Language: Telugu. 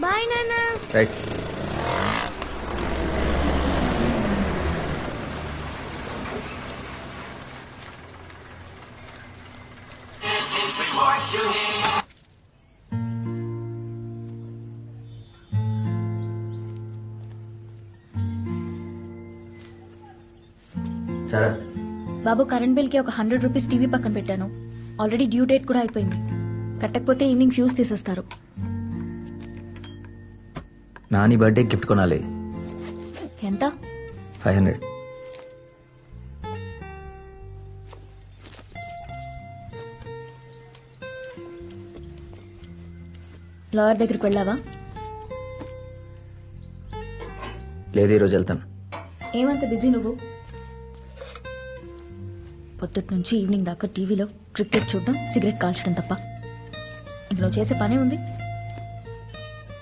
బాయ్ నాన్న. రైట్. సరే బాబు కరెంట్ బిల్ కి ఒక 100 రూపీస్ టీవీ పక్కన పెట్టాను. ఆల్రెడీ డ్యూ డేట్ కూడా అయిపోయింది. కట్టకపోతే ఈవినింగ్ ఫ్యూజ్ తీసేస్తారు. నాని బర్త్డే గిఫ్ట్ కొనాలి. ఎంత? 500. లాయర్ దగ్గరికి వెళ్ళావా? లేదు, ఈరోజు వెళ్తాను. ఏమంత బిజీ నువ్వు? పొద్దుటి నుంచి ఈవినింగ్ దాకా టీవీలో క్రికెట్ చూడడం, సిగరెట్ కాల్చడం తప్ప ఇందులో చేసే పనే ఉంది.